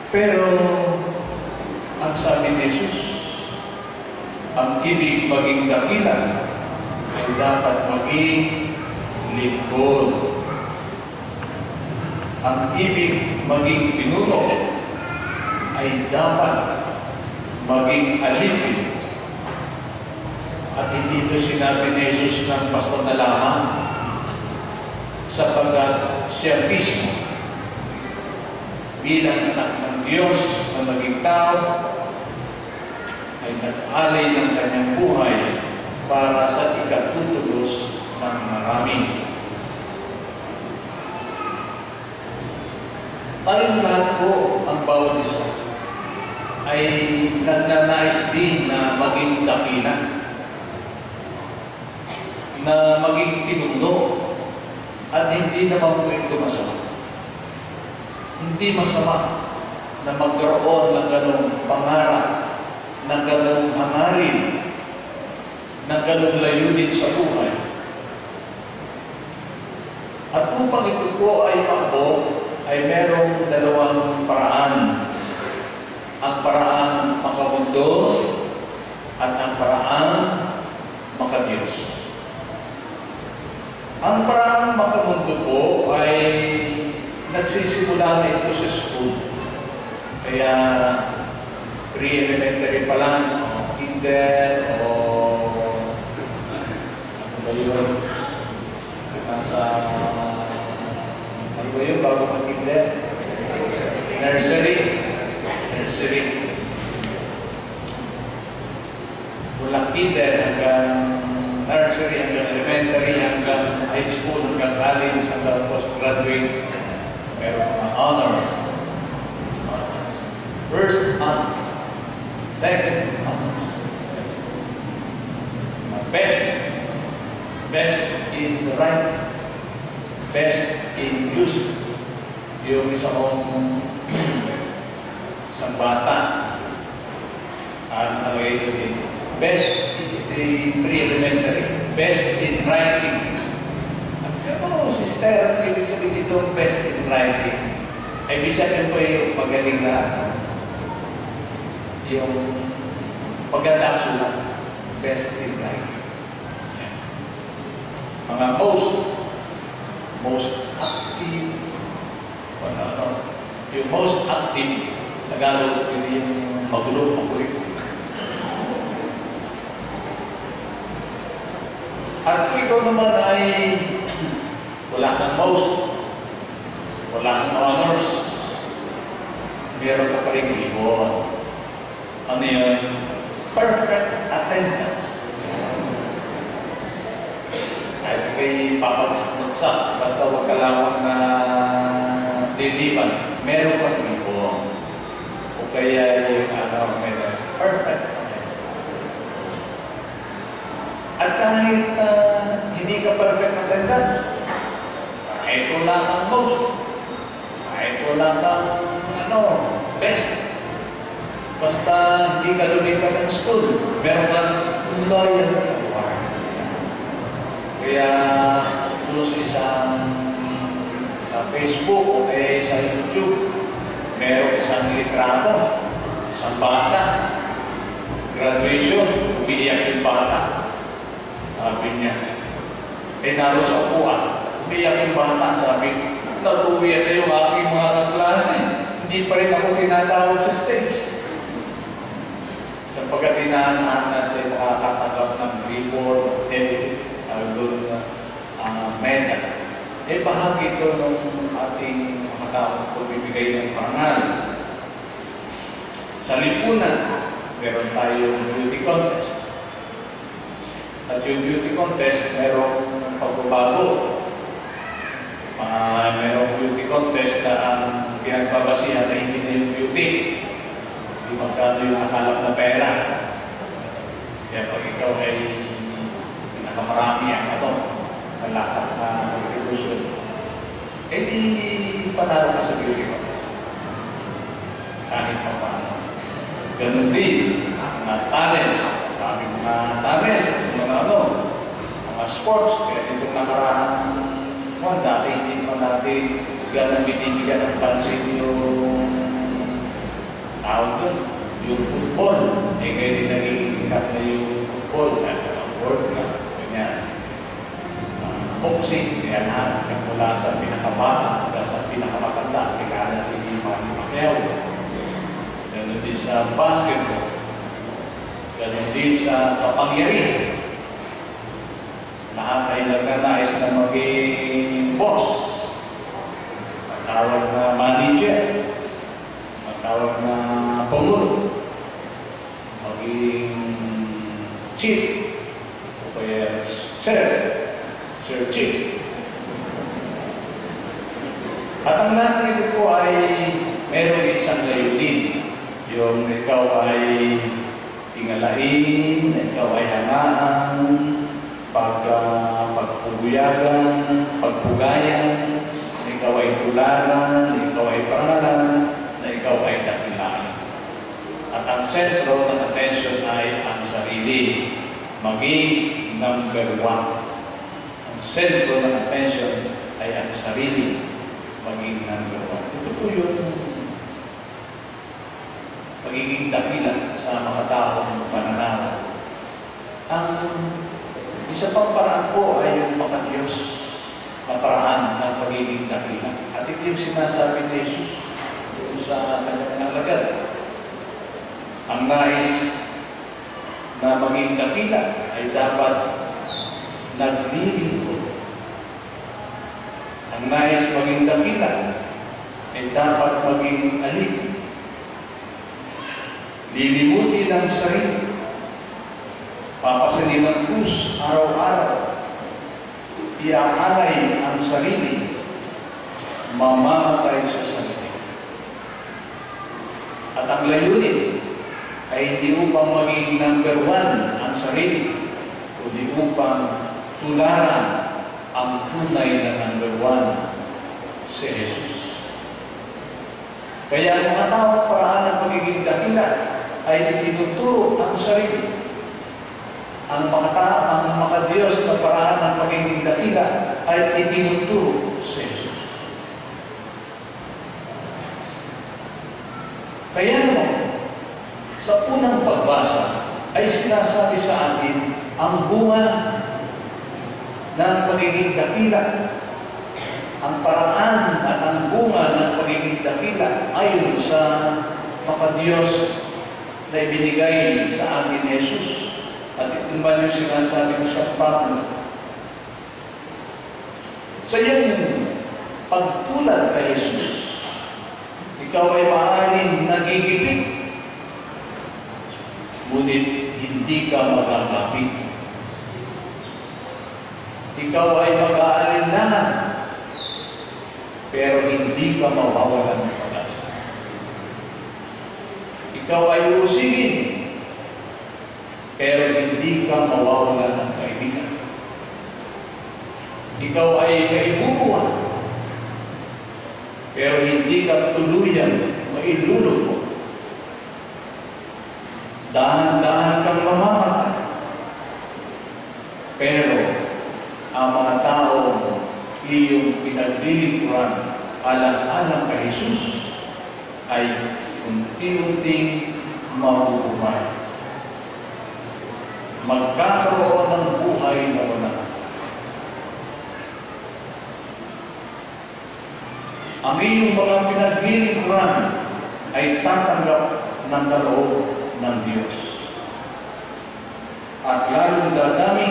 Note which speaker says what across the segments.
Speaker 1: Pero, ang sabi ni Jesus, ang ibig maging dakila ay dapat maging lingkod. Ang ibig maging pinuno ay dapat maging alipin. At hindi ito sinabi ni Jesus ng basta na lamang, sapagkat siya mismo bilang anak ng Diyos na maging tao ay nag-alay ng kanyang buhay para sa ikatutubos ng marami. Tayong lahat po, ang bawat isa, ay nagnanais din na maging dakila, na maging pinuno, at hindi naman po ito masama. Hindi masama na magkaroon ng ganong pangarap, ng ganong hangarin, ng ganong layunin sa buhay. At upang ito po ay maabot, ay merong dalawang paraan. Ang paraan makamundo at ang paraan makadiyos. Ang paraan makamundo po ay nagsisimula na ito sa school. Kaya pre-elementary pa lang, kinder, o ano ba yun? Ano ba yun bago mag-kinder? Nursery. Mula kinder hanggang nursery, hanggang elementary, hanggang high school, hanggang college, hanggang postgraduate. Meron mga honors. First honors. Second honors. Best in writing. Best in music. Yung isang bata, nalagay ito din. Best in pre-elementary. Best in writing. Sister, ano ibig sabihin dito, best in writing? Ay, ibig sabihin po yung magaling na yung paganda ang sulat. Best in writing. Mga most active, yung most active, Tagalog, hindi yung magulo. At kung ikaw naman ay wala kang most, wala kang honors, meron ka pa rin ibon. Ano yun? Perfect attendance. Kahit kay papagsak, basta huwag ka lamang na liliban, meron ka rin ibon. O kaya yung meron. Perfect. At kahit hindi ka perfect attendance, kahit wala kang most, kahit wala kang best, basta hindi ka lumipat ng school, meron kang loyalty award. Kaya doon sa Facebook o kaya sa YouTube, meron isang litrato, isang bata, graduation, umiiyak yung bata. Sabi niya, naroon sa upuan, umiiyak yung bata, sabi, nag-uwiyak na yung aking mga kaklase, hindi pa rin ako tinatawag sa stage. Sapagkat inaasahan na siya nakakatanggap ng reward, medal. Bahagi ito ng ating mga taong pagbibigay ng parangal. Sa lipunan, meron tayong beauty contest. At yung beauty contest, merong pagbabago. Merong beauty contest na ang pinagbabasihan na hindi na yung beauty. Hindi magkano yung nakalap na pera. Kaya pag ikaw ay pinakamarami ang nalakat na contribution, di panalo ka sa beauty contest. Kahit pa paano. Ganun din, mga talents, mga talents, mga sports, kaya itong nakaraan dati hindi pa natin ganang binibigyan ng pansin yung tawag doon, yung football. Eh ngayon din naging sikat na yung football, World Cup, ganyan. Boxing, kaya na, mula sa pinakabata, mula sa pinakamatanda, kaya na si Manny Pacquiao. Ganun din sa basketball. Ganun din sa kapangyarihan. Lahat ay nagnanais na maging boss. Matawag na manager. Matawag na pangulo. Maging chief. O kaya Sir Chief. At ang lahat nito po ay meron isang layunin. Yung ikaw ay tingalain, ikaw ay hangaan, pagpuguyagan, pagpugayan, ikaw ay tularan, ikaw ay parangalan, na ikaw ay dakilaan. At ang sentro ng attention ay ang sarili, maging number one. Ang sentro ng attention ay ang sarili, maging number one. Ito po yung pagiging dakila sa makataong pananaw. Ang isa pang paraan po ay yung makadiyos na paraan ng pagiging dakila. At ito yung sinasabi ni Jesus doon sa kanyang nalagad. Ang nais na maging dakila ay dapat naglilingkod. Ang nais maging dakila ay dapat maging alip. Lilimutin ang sarili. Papasanin ang krus araw-araw. Iaalay ang sarili. Mamamatay sa sarili. At ang layunin ay hindi upang maging number one ang sarili, kundi upang tularan ang tunay na number one, si Jesus. Kaya ang katawag paraan ng pagiging dakila ay itinuturo ang sarili. Ang makadiyos na paraan ng pagiging dakila ay itinuturo si Jesus. Kaya naman, sa unang pagbasa ay sinasabi sa atin ang bunga ng pagiging dakila. Ang paraan at ang bunga ng pagiging dakila ayon sa makadiyos na ibinigay sa atin ni Jesus. At ito ba yung sinasabi ko sa Pablo? Sa iyong pagtulad kay Jesus, ikaw ay maaaring nagigipit, ngunit hindi ka magagapit. Ikaw ay mag-aalinlangan, pero hindi ka mawawalan ng pag-asa. Ikaw ay usigin, pero hindi ka mawawalan ng kaibigan. Ikaw ay maibubuhan, pero hindi ka tuluyan mailulog. Dahan-dahan kang mamamatay, pero ang mga taong iyong pinaglilingkuran alang-alang kay Jesus ay unti-unting mabubuhay. Magkakaroon ng buhay na wala. Ang iyong mga pinaglilingkuran ay tatanggap ng kaloob ng Diyos. At lalong dadami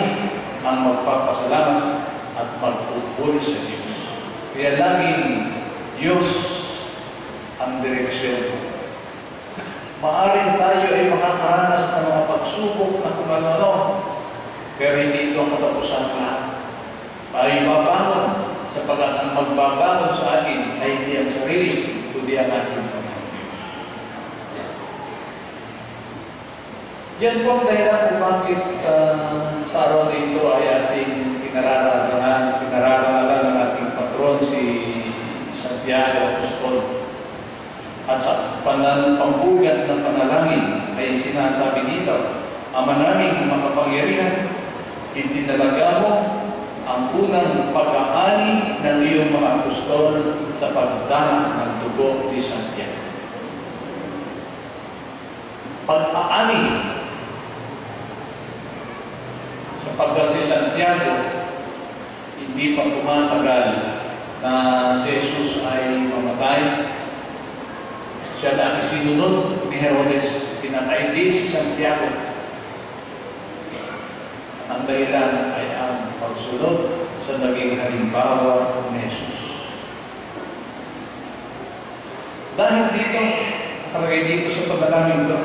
Speaker 1: ang magpapasalamat at magpupuri sa Diyos. Kaya laging Diyos ang direksyon. Maaring tayo ay makakaranas ng mga pagsubok na kung ano-ano, pero hindi ito ang katapusan lahat. Tayo babangon sapagat ang magbabangon sa atin ay hindi ang sarili, kundi ang ating Panginoon Diyos. Yan po ang dahilan kung bakit sa araw na ito ay ating pinararanalan ng ating patron si Santiago Apostol. At sa pambugat ng panalangin ay sinasabi dito, Ama naming makapangyarihan, itinalaga mo ang unang pag-aani ng iyong mga apostol sa pagdana ng dugo ni Santiago. pag-aani. Sapagkat si Santiago, hindi pa tumatagal na si Jesus ay mamatay. Siya na isinunod ni Herodes, pinatay din si Santiago. Ang dahilan ay ang pagsunod sa naging halimbawa ni Jesus. Dahil dito, nakalagay dito sa pagdalamin ito,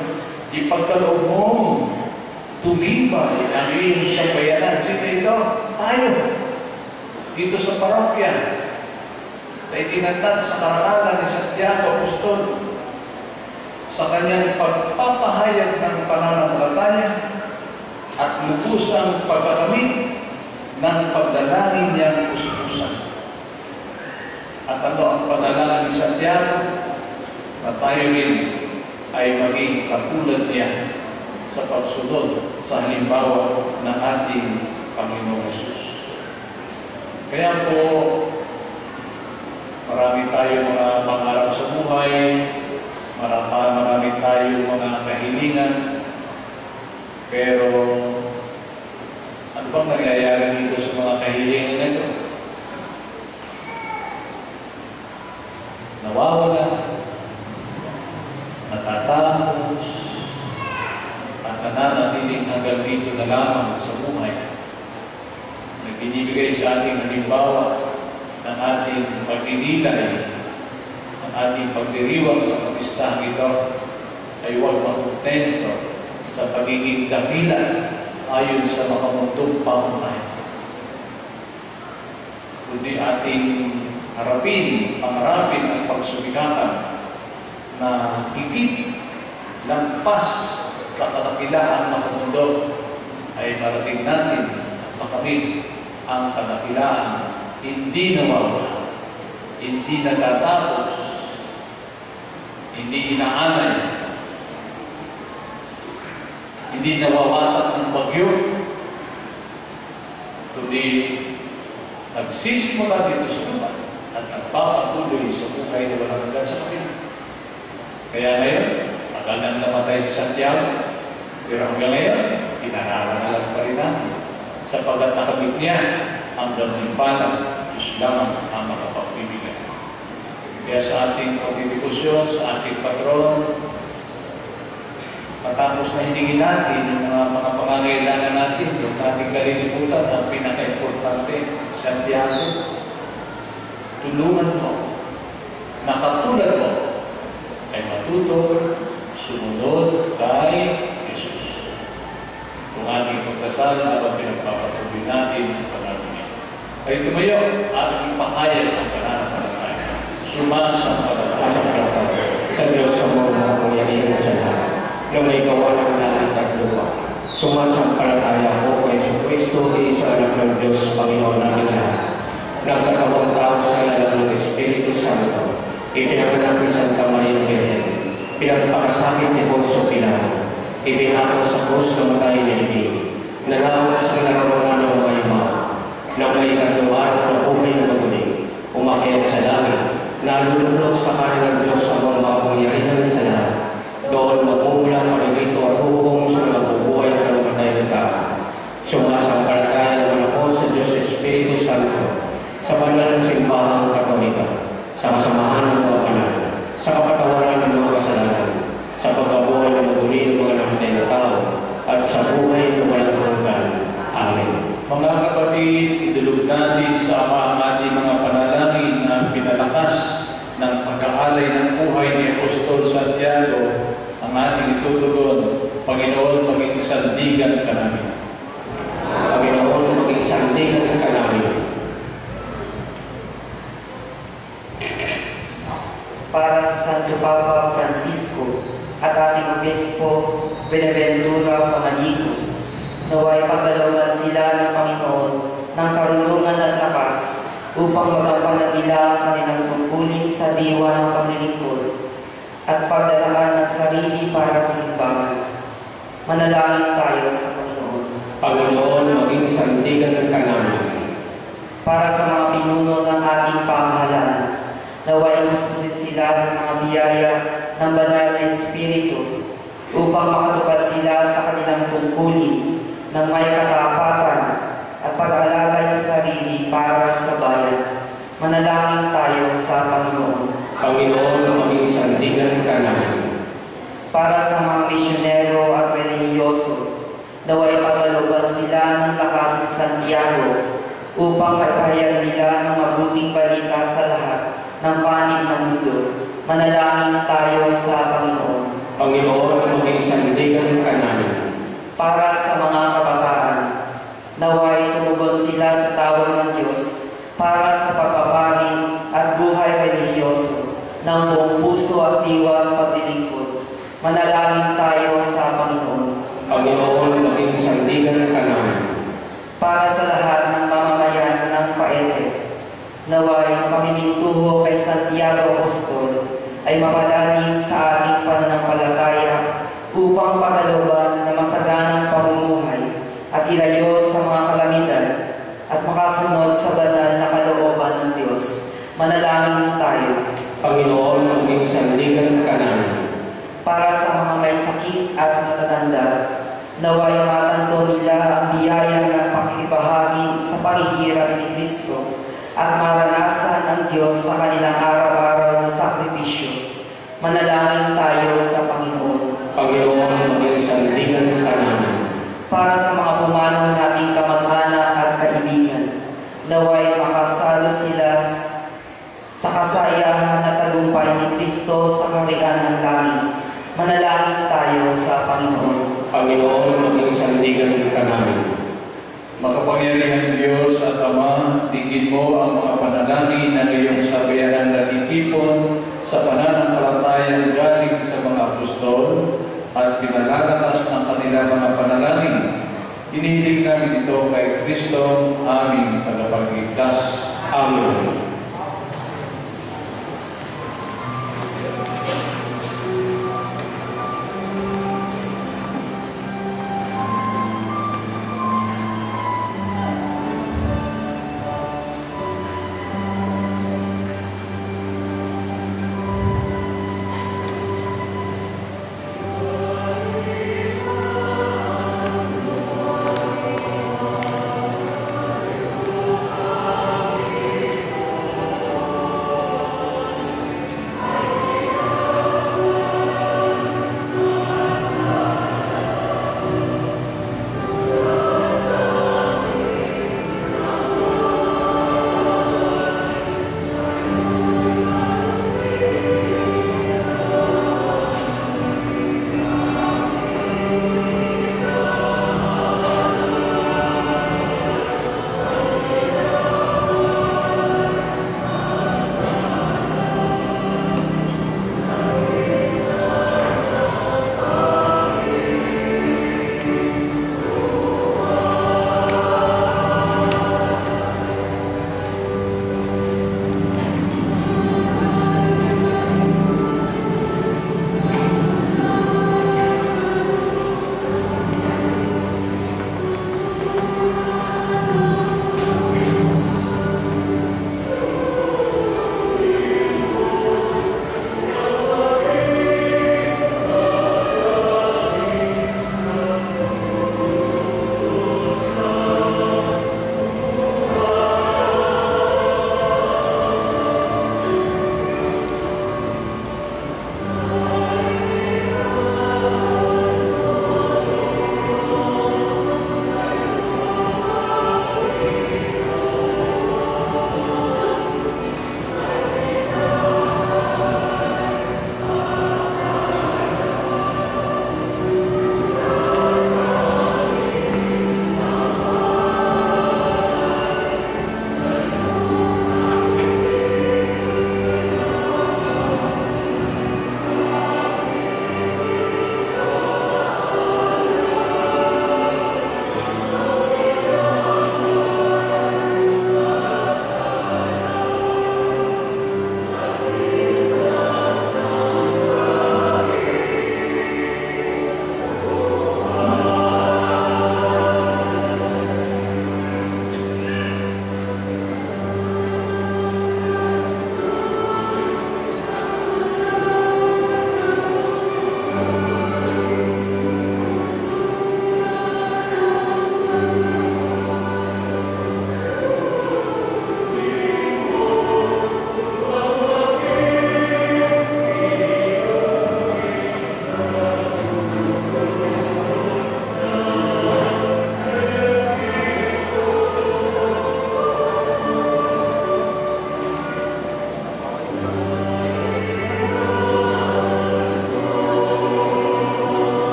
Speaker 1: ipagkaloob mong tumibay ang iyong sambayanan. Sino ito? Tayo. Dito sa parokya, na itinatag sa karangalan ni Santiago Apostol sa kanyang pagpapahayag ng pananampalataya at lubusang pagkakamit ng pagdalangin niyang puspusan. At ano ang pagdalangin ni Santiago? Na tayo rin ay maging katulad niya sa pagsunod sa halimbawa ng ating Panginoong Hesus. Kaya po, marami tayong mga pangarap sa buhay, marami tayong mga kahilingan, pero ano bang nangyayari dito sa mga kahilingan nito? Nawawala, natatapos, at nananatiling hanggang dito na lamang sa buhay. Nagbinibigay sa ating halimbawa ng ating pagdidilay, ng ating pagdiriwang sa kapistahang ito ay huwag makontento sa pagiging dakilan ayon sa makamundong pamunayan. Kundi ating harapin, pangarapin ang pagsumikapan na higit lampas sa kadakilaan makamundo ay marating natin at makamit ang kadakilaan hindi nawawala, hindi natatapos, hindi inaanay, hindi nawawasak ng bagyo, kundi nagsisimula dito sa lupa at nagpapatuloy sa buhay na walang hanggan sa kanila. Kaya ngayon, tagal nang namatay si Santiago, pero hanggang ngayon, pinangarangalan pa rin natin sapagkat nakamit niya ang gantimpala, Diyos lamang ang makapagbibigay. Kaya sa ating pagdidibusyon, sa ating patron, matapos na hiningin natin yung mga pangangailangan natin, yung ating kalilimutan, ang pinaka-importante, Santiago, tulungan mo, nakatulad mo, ay matuto, sumunod kay Jesus. Kung ating pagkasal, habang pinagpapatuloy natin ang pangalan ni Jesus. Ay tumayo, ating ipahayag ang pananampalataya. Sumasampalataya
Speaker 2: sa Diyos sa mga kapangyarihan sa lahat, na may gawa ng langit at lupa. Sumasampalataya ko kay Jesucristo, isa anak ng Diyos, Panginoon natin lahat. Nagkatawang tao sa lalang ng Espiritu Santo, ipinanganak ni Santa Maria Virgen, pinagpakasakit ni Poncio Pilato, ipinako sa krus na matay ni Ibig, nalawag sa larawan ng mayma, na may ikatlong araw na buhay na maguling, umakyat sa langit, nalulunod sa kanan ng Diyos ang mga makapangyarihan sa lahat. Doon magmumula parimito at hukom sa nabubuhay at namatay na tao. Sumasampalataya naman ako sa Diyos Espiritu Santo, sa banal ng simbahang Katolika, sa kasamahan ng mga banal, sa kapatawaran ng mga kasalanan, sa pagkabuhay ng muli ng mga namatay na tao, at sa buhay ng walang hanggan. Amen.
Speaker 1: Mga kapatid, idulog natin sa Ama ang ating mga panalangin na pinalakas ng pag-aalay ng buhay ni Apostol Santiago, ang ating itutugon. Panginoon, maging sandigan ka namin.
Speaker 2: Panginoon, maging sandigan ka namin.
Speaker 3: Para sa Santo Papa Francisco at ating Obispo Benaventura Famanico, naway pagkalooban sila ng Panginoon ng karunungan at lakas upang magampanan nila ang kanilang tungkulin sa diwa ng paglilingkod at pagdalaan ng sarili para sa simbahan. Manalangin tayo sa Panginoon.
Speaker 2: Panginoon, maging sandigan ka namin.
Speaker 3: Para sa mga pinuno ng ating pamahalaan, naway muspusin sila ng mga biyaya ng banal na Espiritu upang makatupad sila sa kanilang tungkulin ng may katapatan at pag-alalay sa sarili para sa bayan. Manalangin tayo sa Panginoon.
Speaker 2: Panginoon, maging sandigan ka namin.
Speaker 3: Para sa mga misyonero at relihiyoso, naway pagkalooban sila ng lakas ni Santiago upang maipahayag nila ng mabuting balita sa lahat ng panig ng mundo. Manalangin tayo sa Panginoon.
Speaker 2: Panginoon, maging sandigan ka namin.
Speaker 3: Para sa mga kabataan, naway tumugon sila sa tawag ng Diyos para sa pagpapari at buhay relihiyoso ng buong puso at diwa at paglilingkod. Manalangin tayo sa Panginoon.
Speaker 2: Panginoon, maging sandigan ka namin.
Speaker 3: Para sa lahat ng mamamayan ng Paete, naway pamimintuho kay Santiago Apostol ay mapalalim sa ating pananampalataya upang pagkalooban na masaganang pamumuhay at ilayo sa mga kalamidad at makasunod sa banal na kalooban ng Diyos. Manalangin tayo.
Speaker 2: Panginoon, maging sandigan ka namin.
Speaker 3: Para sa mga may sakit at matatanda, naway matanto nila ang biyaya ng pakikibahagi sa paghihirap ni Kristo at maranasan ang Diyos sa kanilang araw-araw na sakripisyo. Manalangin tayo sa Panginoon.
Speaker 2: Panginoon, maging sandigan ka namin.
Speaker 3: Para sa mga pumanaw nating kamag-anak at kaibigan, naway makasalo sila sa kasayahan at tagumpay ni Kristo sa kaharian ng langit. Manalangin tayo sa Panginoon.
Speaker 2: Panginoon, maging sandigan ka namin.
Speaker 1: Makapangyarihan Diyos at Ama, tigin mo ang mga panalangin na iyong sabayanan na itipon sa pananampalatayang galing sa mga apostol at pinalalakas ng kanilang mga panalangin. Inihiling namin ito kay Kristo, aming tagapagligtas.
Speaker 2: Amen.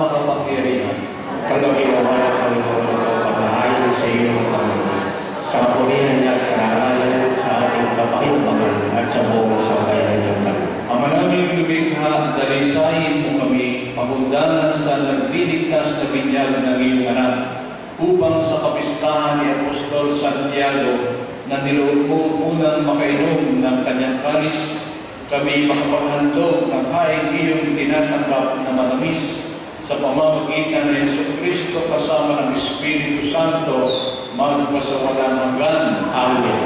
Speaker 1: makapangyarihan.
Speaker 2: Kagagawa ng Panginoon ang paghahain sa iyo ng Panginoon. Sa kapurihan niya at karangalan sa ating kapakinabangan at sa buong sambayanan niyang Panginoon.
Speaker 1: Ama naming lumikha, dalisayin mo kami, pagundahan sa nagliligtas na binyag ng iyong anak, upang sa kapistahan ni Apostol Santiago na niloob mo unang makainom ng kanyang kalis, kami makapaghandog ng haing iyong tinatanggap na manamis sa pamamagitan ng Jesucristo kasama ng Espiritu Santo magpasawalang hanggan.
Speaker 2: Amen.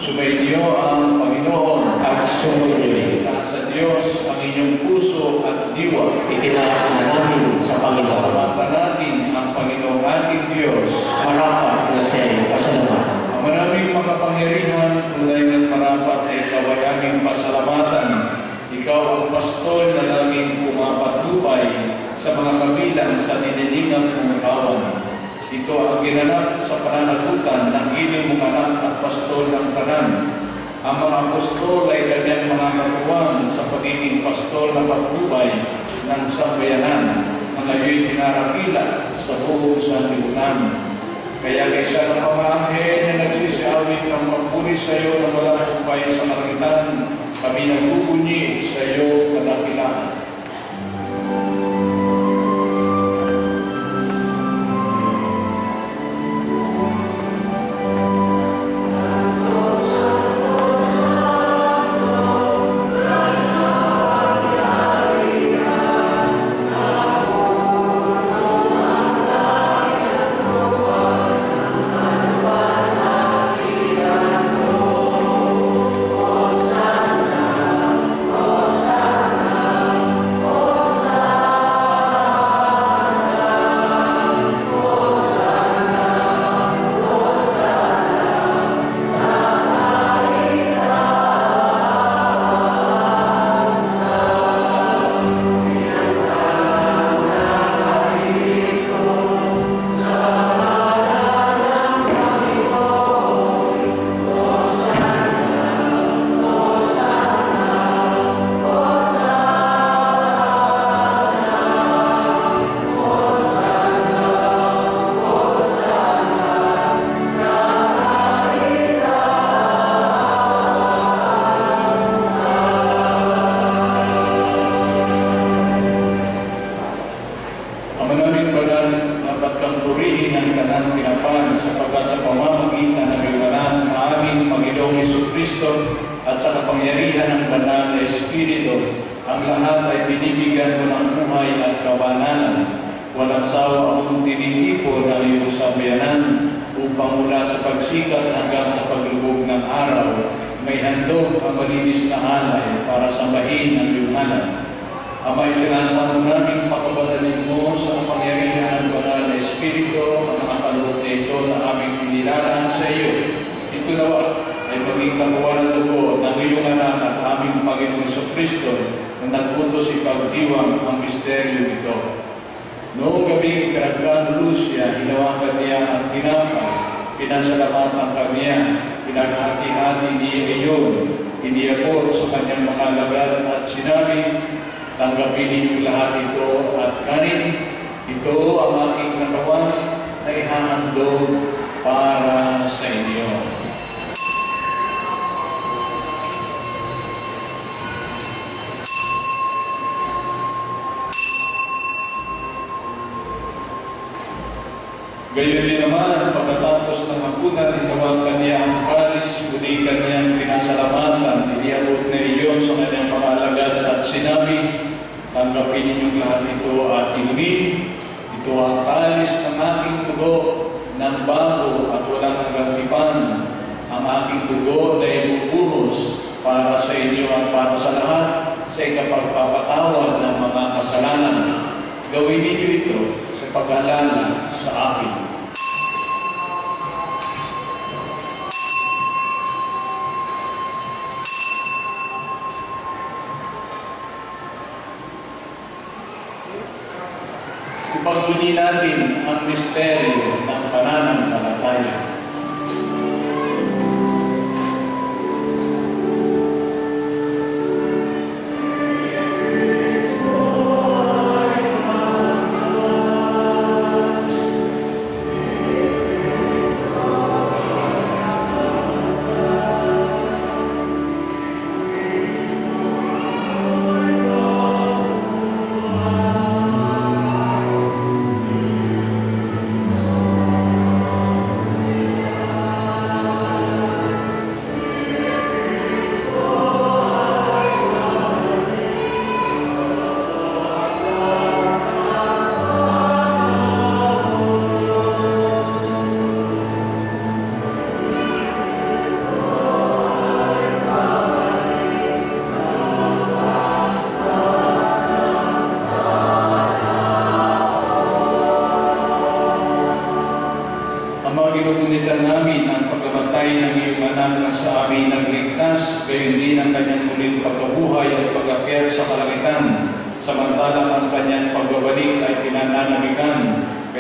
Speaker 1: Sumainyo ang Panginoon
Speaker 2: At sumunod
Speaker 1: sa Diyos ang inyong puso at diwa.
Speaker 2: itinaas na namin sa Panginoon.
Speaker 1: Salamatan natin ang Panginoong ating Diyos.
Speaker 2: Marapat na siya ay pasalamatan.
Speaker 1: Ang maraming makapangyarihan, tunay ng marapat ay ikaw ay aming pasalamatan. Ikaw ang pastol na laging pumapatnubay sa mga kabilang sa dinilingang pumutawan. Ito ang ginanap sa pananagutan ng inyong mga anak at pastol ng tanan. Ang mga apostol ay kanyang mga katuwang sa pagiging pastol na patnubay ng sambayanan na ngayon tinarakila sa buong sanlibutan. Kaya kaysa ng mga anghel na nagsisiawit ng magpuri sa iyo na walang humpay sa kalangitan, kami nagbubunyi sa iyo kadakilaan. Gayon din naman, pagkatapos ng hapunan, hinawakan niya ang kalis, muli kanyang pinasalamatan, iniabot na iyon sa kanyang mga alagad at sinabi, tanggapin ninyong lahat ito at inumin. Ito ang kalis ng aking dugo ng bago at walang hanggang tipan. Ang aking dugo na ibubuhos para sa inyo at para sa lahat sa ikapagpapatawad ng mga kasalanan. Gawin ninyo ito sa pag-alala sa akin. Ipagbunyi natin ang misteryo ng pananampalataya.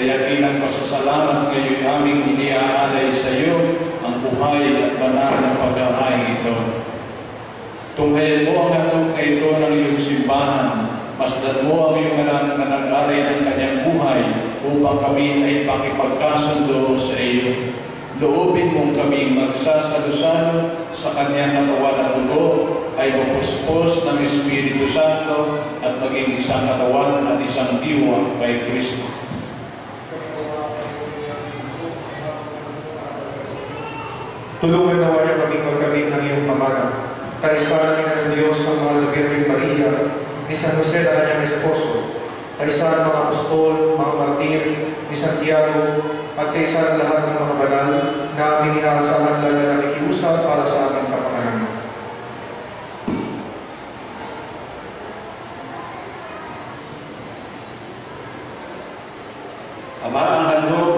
Speaker 1: Kaya bilang pasasalamat ngayon aming iniaalay sa iyo ang buhay at banal na paghahain ito. Tunghayan mo ang handog na ito ng iyong simbahan. Masdan mo ang iyong anak na nag-aray ng kanyang buhay upang kami ay pakipagkasundo sa iyo. Loobin mong kami magsasalo-salo sa kanyang katawan at dugo ay mapuspos ng Espiritu Santo at maging isang katawan at isang diwa kay Kristo.
Speaker 4: Tulungan nawa niya kaming magkamit ng iyong pamana. Kaisahan ng Diyos ang mahal na Birhen Maria, ni San Jose na kanyang esposo, kaisahan mga apostol, mga martir, ni Santiago, at kaisahan lahat ng mga banal na aming inaasahan lang na nakikiusap para sa aming kapakanan.
Speaker 2: Ama, ang handog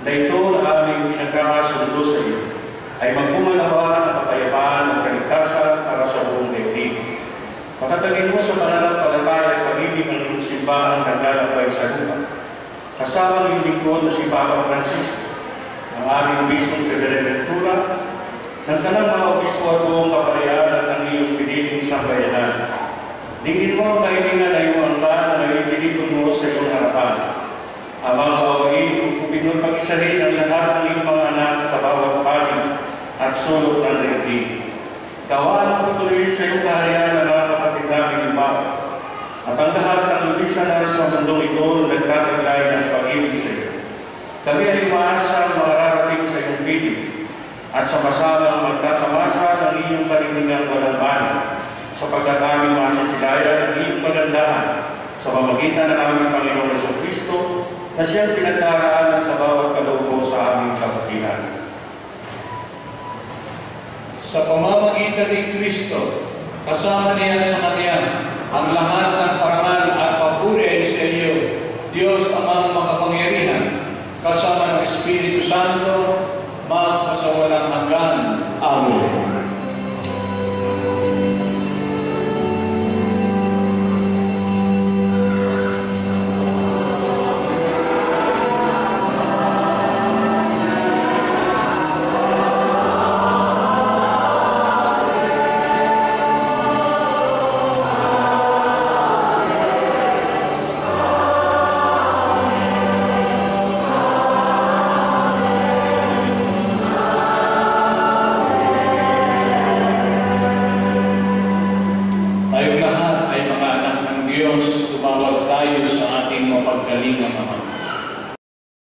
Speaker 2: na ito na aming pinagkakasundo sa iyo ay magpumalawa ng kapayapaan at kaligtasan para sa buong daigdig. Pakatagin mo sa pananampalataya at pag-ibig ng iyong simbahan na lalakbay sa lupa. Kasama ng iyong lingkod na si Papa Francisco, ang aming obispo sa Buenaventura, ng kanang mga obispo at buong kapayaan at ang iyong piniling sambayanan. Dinggin mo ang kahilingan na iyong angkan na naipilikon mo sa iyong harapan. Amang kawain, upupin mo pag-isahin ang lahat ng iyong mga anak sa bawat panig at sulok ng daigdig. Gawaan ang patuloy sa iyong kaharian na mga kapatid namin iba. At ang lahat ng lubisan na sa mundong ito nagkataglay ng pag-ibig sa iyo. Kami ay umaasa ang mararating sa iyong piling at sa masamang magkakamasa ng iyong kalilingang walang banig sapagkat aming masisilayan ng iyong pagandahan sa pamagitan ng aming Panginoon Jesucristo na siyang pinagdaraanan sa bawat kaloob sa aming kabutihan.
Speaker 1: Sa pamamagitan ni Kristo, kasama niya sa Kanya, ang lahat ng parangal at papuri sa iyo, Diyos Amang